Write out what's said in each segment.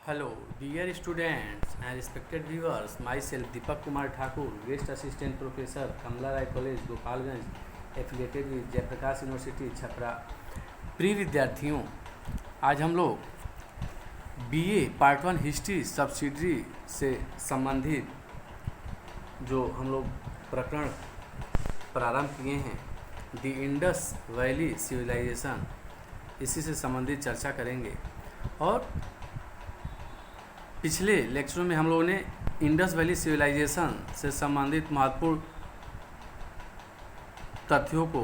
Hello, dear students and respected viewers. Myself Deepak Kumar Thakur, Guest Assistant Professor, Kamla Rai College, Gopalganj, affiliated with Jayaprakash university Chhapra. प्रिय विद्यार्थियों, आज हम लोग BA part 1 history subsidiary से संबंधित जो हम लोग प्रकरण प्रारंभ किए हैं, द इंडस वैली सिविलाइजेशन, इसी से संबंधित चर्चा करेंगे। और पिछले लेक्चरों में हम लोगों ने इंडस वैली सिविलाइजेशन से संबंधित महत्वपूर्ण तथ्यों को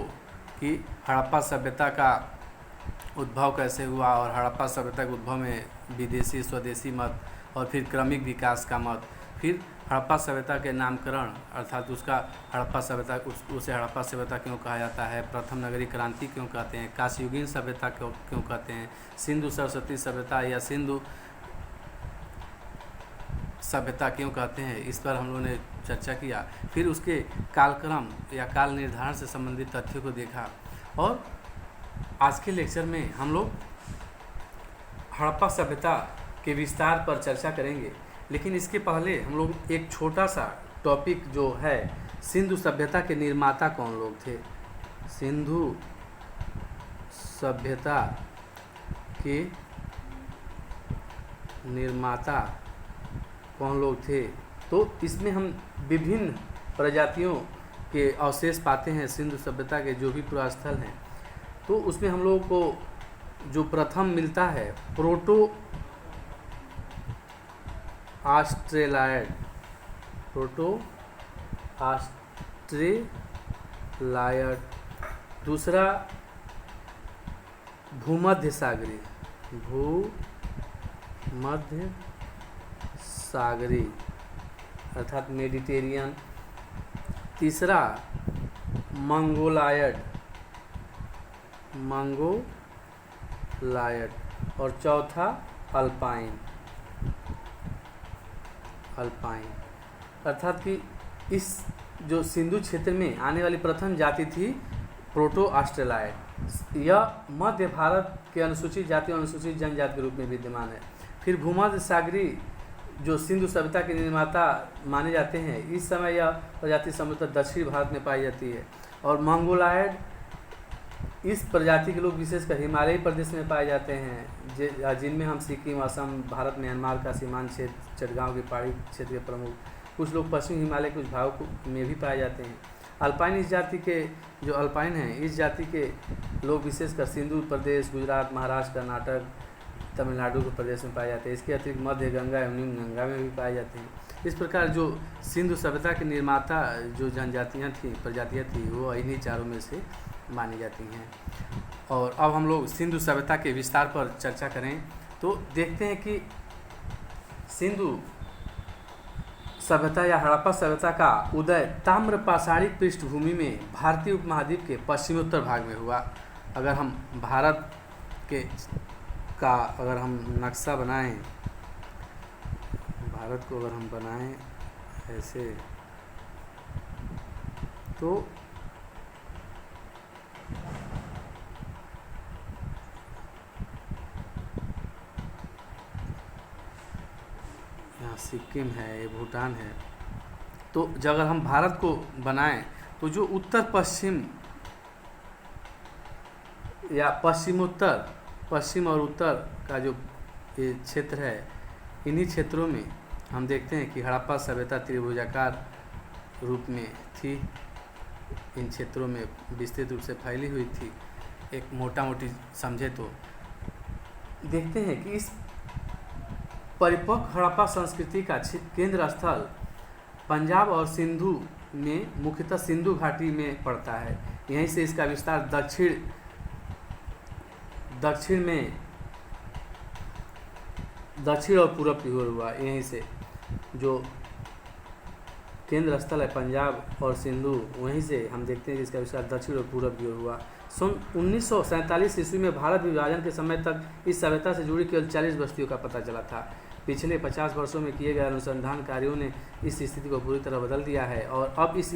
कि हड़प्पा सभ्यता का उद्भव कैसे हुआ और हड़प्पा सभ्यता के उद्भव में विदेशी स्वदेशी मत और फिर क्रमिक विकास का मत, फिर हड़प्पा सभ्यता के नामकरण अर्थात उसका हड़प्पा सभ्यता उसे हड़प्पा सभ्यता क्यों कहा जाता है, प्रथम नगरीय क्रांति क्यों कहते हैं, काशीयुगीन सभ्यता क्यों कहते हैं, सिंधु सरस्वती सभ्यता या सिंधु सभ्यता क्यों कहते हैं, इस पर हम लोगों ने चर्चा किया। फिर उसके कालक्रम या काल निर्धारण से संबंधित तथ्यों को देखा। और आज के लेक्चर में हम लोग हड़प्पा सभ्यता के विस्तार पर चर्चा करेंगे, लेकिन इसके पहले हम लोग एक छोटा सा टॉपिक जो है सिंधु सभ्यता के निर्माता कौन लोग थे, सिंधु सभ्यता के निर्माता कौन लोग थे, तो इसमें हम विभिन्न प्रजातियों के अवशेष पाते हैं सिंधु सभ्यता के जो भी पुरास्थल हैं। तो उसमें हम लोगों को जो प्रथम मिलता है प्रोटो ऑस्ट्रेलायड, दूसरा भूमध्य सागरी अर्थात मेडिटेरियन, तीसरा मंगोलायड और चौथा अल्पाइन अर्थात कि इस जो सिंधु क्षेत्र में आने वाली प्रथम जाति थी प्रोटो ऑस्ट्रेलायड। यह मध्य भारत के अनुसूचित जाति और अनुसूचित जनजाति के रूप में विद्यमान है। फिर भूमध्य सागरी जो सिंधु सभ्यता के निर्माता माने जाते हैं, इस समय यह प्रजाति समूलतः दक्षिण भारत में पाई जाती है। और मंगोलायड इस प्रजाति के लोग विशेषकर हिमालयी प्रदेश में पाए जाते हैं, जिनमें हम सिक्किम, असम, भारत, म्यांमार का सीमांत क्षेत्र, चटगांव के पहाड़ी क्षेत्र के प्रमुख, कुछ लोग पश्चिम हिमालय के कुछ भागों में भी पाए जाते हैं। अल्पाइन इस जाति के जो अल्पाइन हैं, इस जाति के लोग विशेषकर सिंधु प्रदेश, गुजरात, महाराष्ट्र, कर्नाटक, तमिलनाडु के प्रदेश में पाए जाते हैं। इसके अतिरिक्त मध्य गंगा एवं निम्न गंगा में भी पाए जाते हैं। इस प्रकार जो सिंधु सभ्यता के निर्माता जो जनजातियाँ थी, प्रजातियाँ थी, वो इन्हीं चारों में से मानी जाती हैं। और अब हम लोग सिंधु सभ्यता के विस्तार पर चर्चा करें तो देखते हैं कि सिंधु सभ्यता या हड़प्पा सभ्यता का उदय ताम्र पाषाणिक पृष्ठभूमि में भारतीय उपमहाद्वीप के पश्चिमोत्तर भाग में हुआ। अगर हम भारत के का अगर हम नक्शा बनाएं, भारत को अगर हम बनाएं ऐसे, तो यहाँ सिक्किम है, ये भूटान है। तो जब अगर हम भारत को बनाएं तो जो उत्तर पश्चिम या पश्चिमोत्तर, पश्चिम और उत्तर का जो ये क्षेत्र है, इन्हीं क्षेत्रों में हम देखते हैं कि हड़प्पा सभ्यता त्रिभुजाकार रूप में थी। इन क्षेत्रों में विस्तृत रूप से फैली हुई थी। एक मोटा मोटी समझे तो देखते हैं कि इस परिपक्व हड़प्पा संस्कृति का केंद्र स्थल पंजाब और सिंधु में, मुख्यतः सिंधु घाटी में पड़ता है। यहीं से इसका विस्तार दक्षिण और पूर्व की ओर हुआ। यहीं से जो केंद्र स्थल है पंजाब और सिंधु, वहीं से हम देखते हैं कि इसका विस्तार दक्षिण और पूर्व की ओर हुआ। सन 1947 ईस्वी में भारत विभाजन के समय तक इस सभ्यता से जुड़ी केवल 40 बस्तियों का पता चला था। पिछले 50 वर्षों में किए गए अनुसंधान कार्यों ने इस स्थिति को पूरी तरह बदल दिया है और अब इस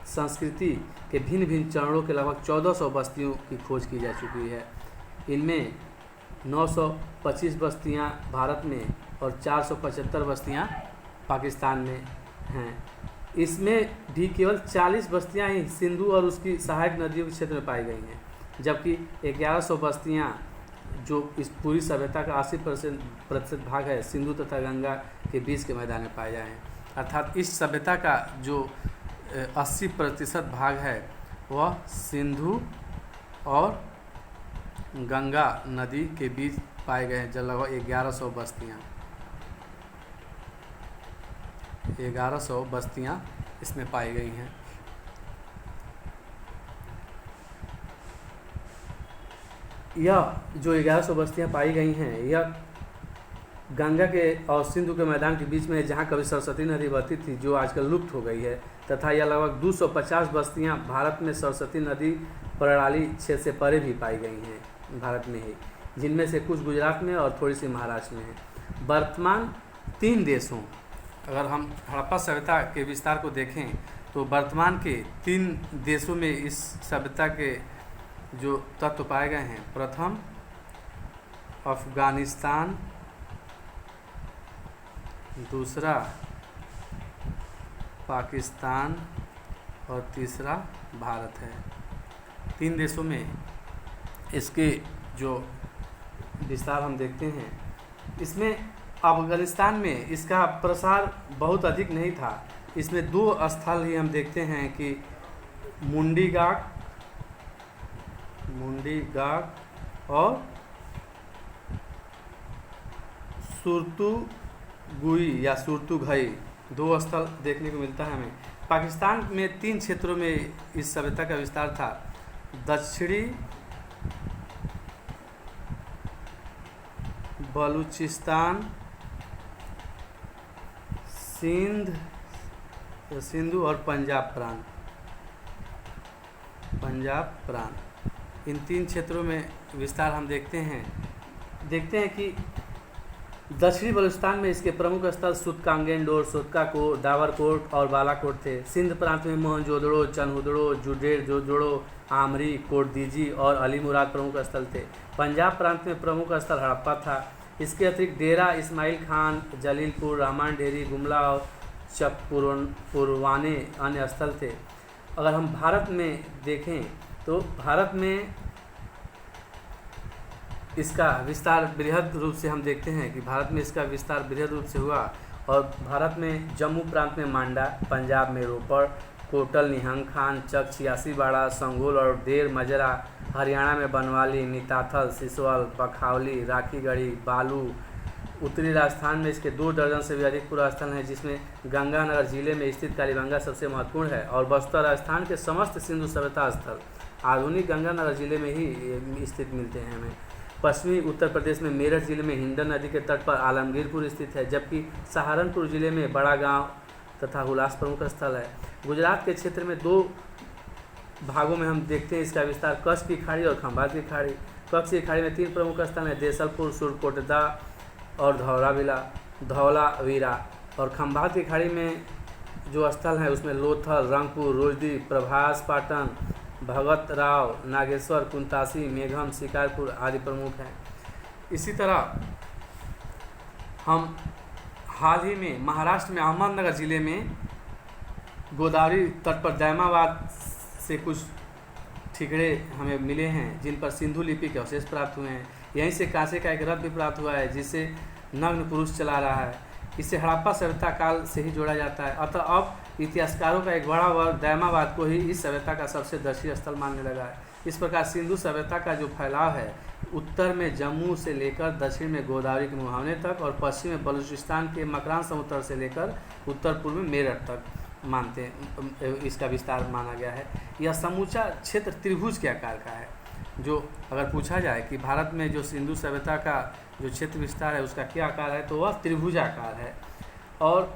संस्कृति के भिन्न भिन्न चरणों के लगभग 1400 बस्तियों की खोज की जा चुकी है। इनमें 925 बस्तियां भारत में और 475 बस्तियां पाकिस्तान में हैं। इसमें भी केवल 40 बस्तियां ही सिंधु और उसकी सहायक नदियों के क्षेत्र में पाई गई हैं, जबकि 1100 बस्तियां जो इस पूरी सभ्यता का 80% भाग है सिंधु तथा गंगा के बीच के मैदान में पाए जाए हैं। अर्थात इस सभ्यता का जो 80% भाग है वह सिंधु और गंगा नदी के बीच पाए गए हैं, जो लगभग 1100 बस्तियां इसमें पाई गई हैं। यह जो 1100 बस्तियां पाई गई हैं यह गंगा के और सिंधु के मैदान के बीच में, जहां कभी सरस्वती नदी बहती थी जो आजकल लुप्त हो गई है, तथा यह लगभग 250 बस्तियां भारत में सरस्वती नदी प्रणाली क्षेत्र से परे भी पाई गई हैं भारत में ही, जिनमें से कुछ गुजरात में और थोड़ी सी महाराष्ट्र में है। वर्तमान 3 देशों, अगर हम हड़प्पा सभ्यता के विस्तार को देखें तो वर्तमान के 3 देशों में इस सभ्यता के जो तत्व पाए गए हैं, प्रथम अफगानिस्तान, दूसरा पाकिस्तान और तीसरा भारत है। 3 देशों में इसके जो विस्तार हम देखते हैं, इसमें अफगानिस्तान में इसका प्रसार बहुत अधिक नहीं था। इसमें 2 स्थल ही हम देखते हैं कि मुंडी गाक और सुरतुगुई या सुरतुघई, 2 स्थल देखने को मिलता है हमें। पाकिस्तान में 3 क्षेत्रों में इस सभ्यता का विस्तार था। दक्षिणी बलूचिस्तान, सिंधु और पंजाब प्रांत। इन 3 क्षेत्रों में विस्तार हम देखते हैं कि दक्षिणी बलूचिस्तान में इसके प्रमुख स्थल सुतकांगेंडोर, सोतकाकोट, डावरकोट और बालाकोट थे। सिंध प्रांत में मोहनजोदड़ो, चनहुदड़ो, जुडेर जोदड़ो, आमरी, कोटदीजी और अली मुराद प्रमुख स्थल थे। पंजाब प्रांत में प्रमुख स्थल हड़प्पा था। इसके अतिरिक्त डेरा इस्माइल खान, जलीलपुर, रहमान डेरी, गुमला और चकपुरवाने अन्य स्थल थे। अगर हम भारत में देखें तो भारत में इसका विस्तार बृहद रूप से हम देखते हैं कि भारत में इसका विस्तार बृहद रूप से हुआ। और भारत में जम्मू प्रांत में मांडा, पंजाब में रोपड़, कोटल, निहंग खान, चक, छियासीबाड़ा, संगोल और देर मजरा, हरियाणा में बनवाली, निताथल, सिसवल, पखावली, राखीगढ़ी, बालू। उत्तरी राजस्थान में इसके 2 दर्जन से भी अधिक पुरा स्थल हैं, जिसमें गंगानगर जिले में स्थित कालीबंगा सबसे महत्वपूर्ण है। और बस्तर राजस्थान के समस्त सिंधु सभ्यता स्थल आधुनिक गंगानगर जिले में ही स्थित मिलते हैं हमें। पश्चिमी उत्तर प्रदेश में मेरठ जिले में हिंडन नदी के तट पर आलमगीरपुर स्थित है, जबकि सहारनपुर जिले में बड़ा गांव तथा हुलास प्रमुख स्थल है। गुजरात के क्षेत्र में 2 भागों में हम देखते हैं इसका विस्तार, कच्छ की खाड़ी और खंभात की खाड़ी। कच्छ की खाड़ी में 3 प्रमुख स्थल हैं, देसलपुर, सुरकोटदा और धौलावीरा। और खंभात की खाड़ी में जो स्थल हैं उसमें लोथल, रंगपुर, रोजदी, प्रभास पाटन, भगत राव, नागेश्वर, कुंतासी, मेघम, शिकारपुर आदि प्रमुख हैं। इसी तरह हम हाल ही में महाराष्ट्र में अहमदनगर जिले में गोदावरी तट पर दैमाबाद से कुछ ठिकरे हमें मिले हैं, जिन पर सिंधु लिपि के अवशेष प्राप्त हुए हैं। यहीं से कांसे का एक रथ भी प्राप्त हुआ है, जिसे नग्न पुरुष चला रहा है। इसे हड़प्पा सभ्यता काल से ही जोड़ा जाता है। अतः अब इतिहासकारों का एक बड़ा वर्ग दैमाबाद को ही इस सभ्यता का सबसे दर्शनीय स्थल मानने लगा है। इस प्रकार सिंधु सभ्यता का जो फैलाव है, उत्तर में जम्मू से लेकर दक्षिण में गोदावरी के मुहावने तक और पश्चिम में बलूचिस्तान के मकरान समुद्र से लेकर उत्तर पूर्व में मेरठ तक इसका विस्तार माना गया है। यह समूचा क्षेत्र त्रिभुज के आकार का है। जो अगर पूछा जाए कि भारत में जो सिंधु सभ्यता का जो क्षेत्र विस्तार है उसका क्या आकार है, तो वह त्रिभुजाकार है। और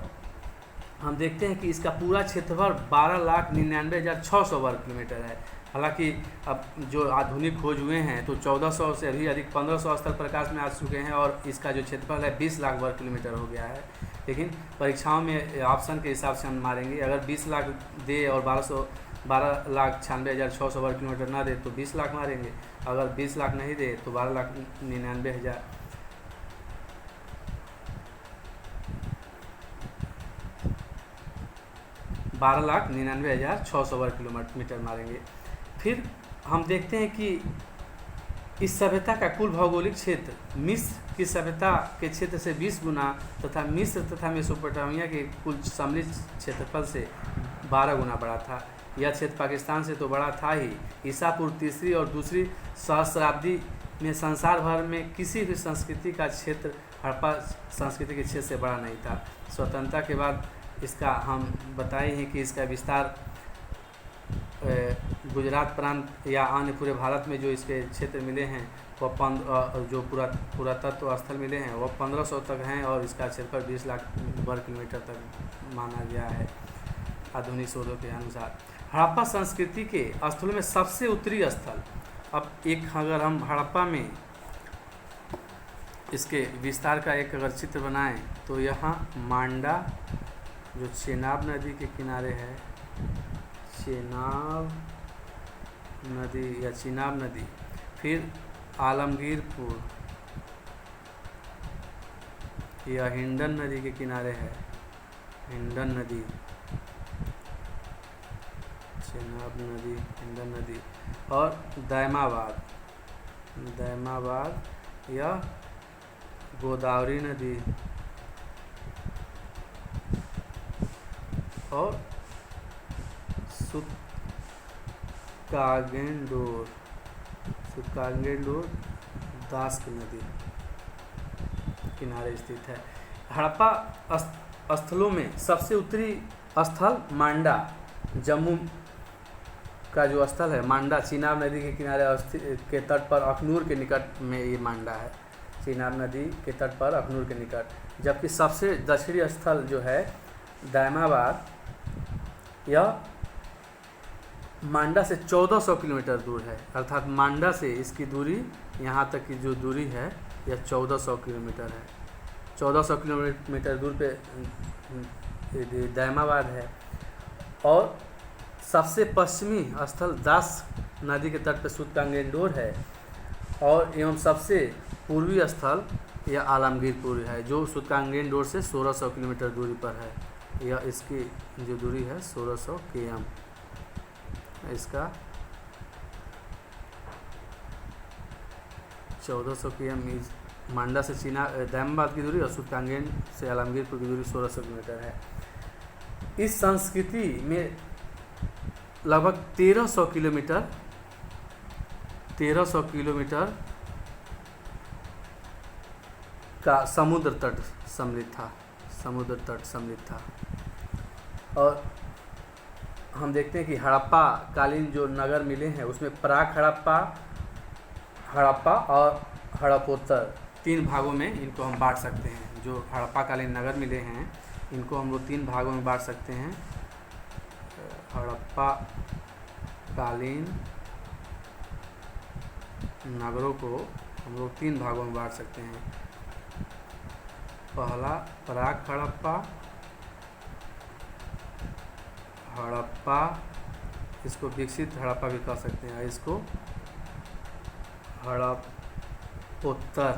हम देखते हैं कि इसका पूरा क्षेत्रफल 12,99,600 वर्ग किलोमीटर है। हालांकि अब जो आधुनिक खोज हुए हैं तो 1400 से भी अधिक 1500 स्थल प्रकाश में आ चुके हैं और इसका जो क्षेत्रफल है 20 लाख वर्ग किलोमीटर हो गया है। लेकिन परीक्षाओं में ऑप्शन के हिसाब से हम मारेंगे, अगर 20 लाख दे और 1200 12,96,600 वर्ग किलोमीटर ना दे तो 20 लाख मारेंगे, अगर 20 लाख नहीं दे तो 12,99,000 12,99,600 वर्ग किलोमीटर मारेंगे। फिर हम देखते हैं कि इस सभ्यता का कुल भौगोलिक क्षेत्र मिस्र की सभ्यता के क्षेत्र से 20 गुना तथा मिस्र तथा मेसोपोटामिया के कुल सम्मिलित क्षेत्रफल से 12 गुना बड़ा था। यह क्षेत्र पाकिस्तान से तो बड़ा था ही, ईसा पूर्व तीसरी और दूसरी सहस्राब्दी में संसार भर में किसी भी संस्कृति का क्षेत्र हड़प्पा संस्कृति के क्षेत्र से बड़ा नहीं था। स्वतंत्रता के बाद इसका हम बताए हैं कि इसका विस्तार गुजरात प्रांत या अन्य पूरे भारत में जो इसके क्षेत्र मिले हैं वह जो पुरातत्व स्थल मिले हैं वह 1500 तक हैं और इसका क्षेत्रफल 20 लाख वर्ग किलोमीटर तक माना गया है आधुनिक शोधों के अनुसार। हड़प्पा संस्कृति के स्थलों में सबसे उत्तरी स्थल, अब एक अगर हम हड़प्पा में इसके विस्तार का एक अगर चित्र बनाएं तो यहाँ मांडा जो चेनाब नदी के किनारे है, चेनाब नदी या चिनाब नदी, फिर आलमगीरपुर यह हिंडन नदी के किनारे है, हिंडन नदी, चेनाब नदी, हिंडन नदी, और दैमाबाद, दैमाबाद या गोदावरी नदी, और सुकागेंडोर, सुकागेंडोर दास्क नदी किनारे स्थित है। हड़प्पा स्थलों में सबसे उत्तरी स्थल मांडा, जम्मू का जो स्थल है मांडा चिनाब नदी के किनारे के तट पर अखनूर के निकट में ये मांडा है, चिनाब नदी के तट पर अखनूर के निकट। जबकि सबसे दक्षिणी स्थल जो है दैमाबाद, यह मांडा से 1400 किलोमीटर दूर है, अर्थात मांडा से इसकी दूरी यहाँ तक की जो दूरी है यह 1400 किलोमीटर है। 1400 किलोमीटर दूर पे दैमाबाद है। और सबसे पश्चिमी स्थल दास नदी के तट पर सुकागेंडोर है, और एवं सबसे पूर्वी स्थल यह आलमगीरपुर है जो सुकागेंडोर से 1600 किलोमीटर दूरी पर है। यह इसकी जो दूरी है 1600 km, इसका 1400 km मांडा से दैमाबाद की दूरी और सुकागेंड से आलमगीरपुर की दूरी 1600 किलोमीटर है। इस संस्कृति में लगभग 1300 किलोमीटर का समुद्र तट सम्मिलित था। और हम देखते हैं कि हड़प्पा कालीन जो नगर मिले हैं उसमें प्राक हड़प्पा और हड़प्पोत्तर 3 भागों में इनको हम बांट सकते हैं। जो हड़प्पा कालीन नगर मिले हैं इनको हम लोग 3 भागों में बांट सकते हैं। हड़प्पा कालीन नगरों को हम लोग 3 भागों में बांट सकते हैं। पहला प्राक हड़प्पा, इसको विकसित हड़प्पा भी कह सकते हैं, इसको हड़प्पोत्तर।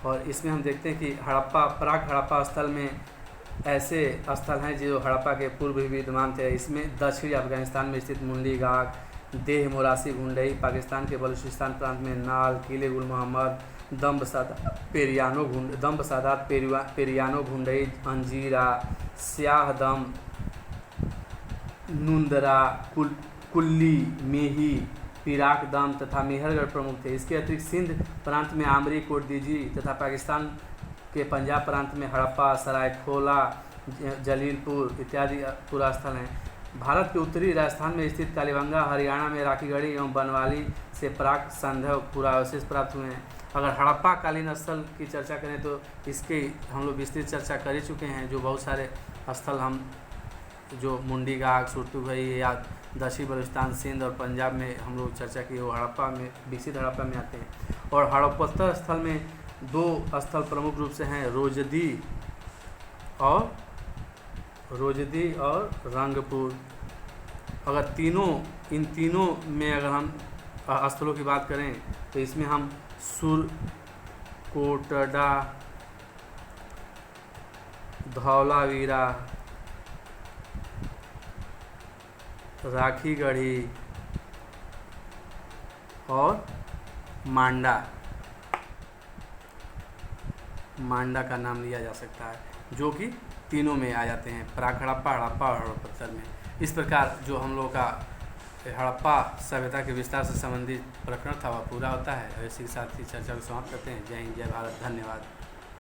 और इसमें हम देखते हैं कि प्राक हड़प्पा स्थल में ऐसे स्थल हैं जो हड़प्पा के पूर्व भी विद्यमान थे। इसमें दक्षिणी अफगानिस्तान में स्थित मुंडी गाग, देह मोरासी गुंडई, पाकिस्तान के बलूचिस्तान प्रांत में नाल, किले गुल मोहम्मद, दम्ब सादात पेरियानो घुंडई, अंजीरा, स्याहदम, नुंदरा, कुल्ली, मेही, पिराक दम तथा मेहरगढ़ प्रमुख थे। इसके अतिरिक्त सिंध प्रांत में आमरी, कोटदीजी तथा पाकिस्तान के पंजाब प्रांत में हड़प्पा, सरायखोला, जलीलपुर इत्यादि पूरा स्थल हैं। भारत के उत्तरी राजस्थान में स्थित कालीबंगा, हरियाणा में राखीगढ़ी एवं बनवाली से प्राक संदेह पूरा अवशेष प्राप्त हुए हैं। अगर हड़प्पा कालीन स्थल की चर्चा करें तो इसके हम लोग विस्तृत चर्चा कर ही चुके हैं। जो बहुत सारे स्थल हम जो मुंडी गाग, सुरतुगई या दक्षिण बलूचिस्तान, सिंध और पंजाब में हम लोग चर्चा की वो हड़प्पा में विकसित हड़प्पा में आते हैं। और हड़प्पोत्तर स्थल में 2 स्थल प्रमुख रूप से हैं, रोजदी और रोजदी और रंगपुर। अगर इन तीनों में अगर हम स्थलों की बात करें तो इसमें हम सुरकोटडा, धौलावीरा, राखीगढ़ी और मांडा का नाम लिया जा सकता है, जो कि तीनों में आ जाते हैं, प्राक हड़प्पा, हड़प्पा और हड़प्पा में। इस प्रकार जो हम लोग का हड़प्पा सभ्यता के विस्तार से संबंधित प्रकरण था वह पूरा होता है। और इसी के साथ ही चर्चा को समाप्त करते हैं। जय हिंद, जय भारत, धन्यवाद।